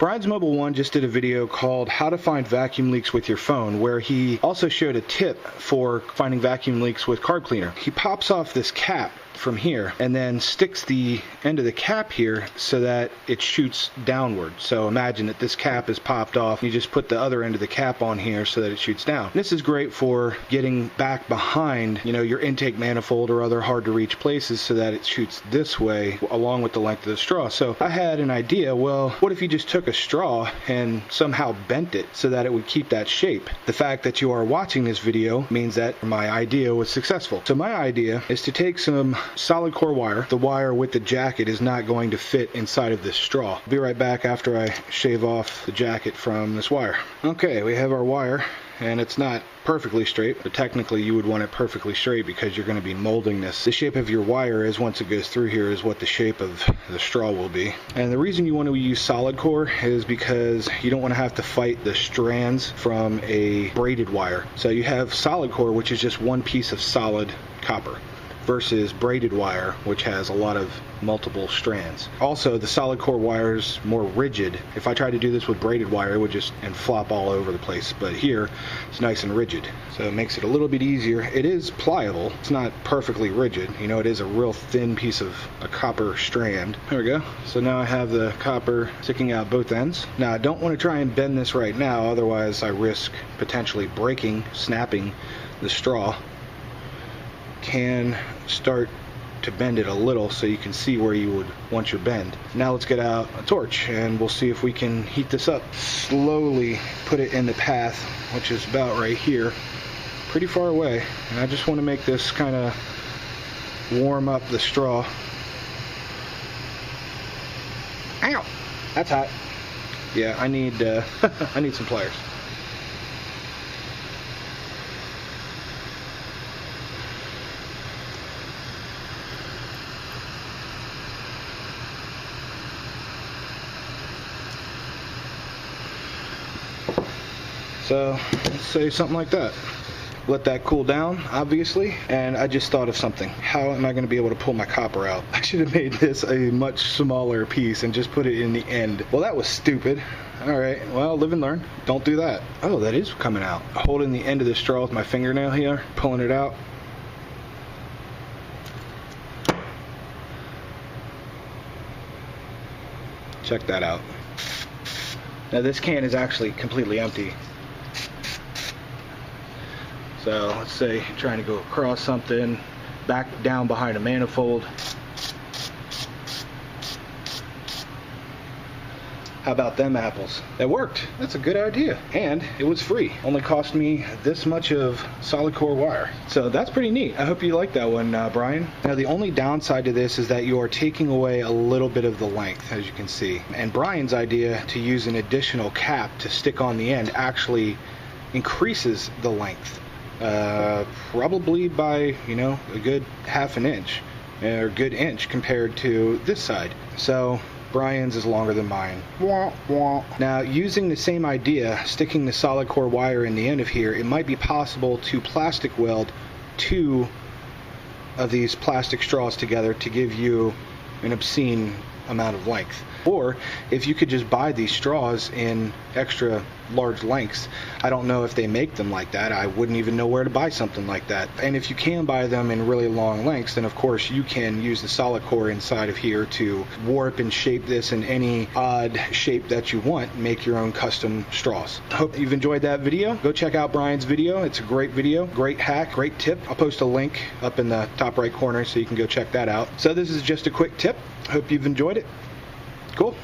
Brian's Mobile One just did a video called How to Find Vacuum Leaks with Your Phone, where he also showed a tip for finding vacuum leaks with carb cleaner. He pops off this cap from here and then sticks the end of the cap here so that it shoots downward. So imagine that this cap is popped off. You just put the other end of the cap on here so that it shoots down. This is great for getting back behind, your intake manifold or other hard to reach places so that it shoots this way along with the length of the straw. So I had an idea, well, what if you just took a straw and somehow bent it so that it would keep that shape? The fact that you are watching this video means that my idea was successful. So my idea is to take some solid core wire. The wire with the jacket is not going to fit inside of this straw. I'll be right back after I shave off the jacket from this wire. Okay, we have our wire, and it's not perfectly straight, but technically you would want it perfectly straight because you're going to be molding this. The shape of your wire is, once it goes through here, is what the shape of the straw will be. And the reason you want to use solid core is because you don't want to have to fight the strands from a braided wire. So you have solid core, which is just one piece of solid copper, versus braided wire, which has a lot of multiple strands. Also, the solid core wire is more rigid. If I tried to do this with braided wire, it would just flop all over the place, but here it's nice and rigid, so it makes it a little bit easier. It is pliable, it's not perfectly rigid. It is a real thin piece of a copper strand. There we go. So now I have the copper sticking out both ends. Now I don't want to try and bend this right now, otherwise I risk potentially breaking, snapping the straw. Can start to bend it a little so you can see where you would want your bend. Now let's get out a torch and we'll see if we can heat this up. Slowly put it in the path, which is about right here, pretty far away, and I just want to make this kind of warm up the straw. Ow! That's hot. Yeah, I need I need some pliers. So let's say something like that. Let that cool down, obviously, and I just thought of something. How am I going to be able to pull my copper out? I should have made this a much smaller piece and just put it in the end. Well, that was stupid. Alright, well, live and learn. Don't do that. Oh, that is coming out. Holding the end of the straw with my fingernail here, pulling it out. Check that out. Now this can is actually completely empty. So let's say you're trying to go across something, back down behind a manifold. How about them apples? That worked. That's a good idea. And it was free. Only cost me this much of solid core wire. So that's pretty neat. I hope you like that one, Brian. Now the only downside to this is that you are taking away a little bit of the length, as you can see. And Brian's idea to use an additional cap to stick on the end actually increases the length. Probably by, a good half an inch, or a good inch compared to this side. So Brian's is longer than mine. Wah, wah. Now, using the same idea, sticking the solid core wire in the end of here, it might be possible to plastic weld two of these plastic straws together to give you an obscene amount of length. Or if you could just buy these straws in extra large lengths. I don't know if they make them like that. I wouldn't even know where to buy something like that. And if you can buy them in really long lengths, then of course you can use the solid core inside of here to warp and shape this in any odd shape that you want. Make your own custom straws. I hope you've enjoyed that video. Go check out Brian's video. It's a great video, great hack, great tip. I'll post a link up in the top right corner so you can go check that out. So this is just a quick tip. Hope you've enjoyed it. Cool.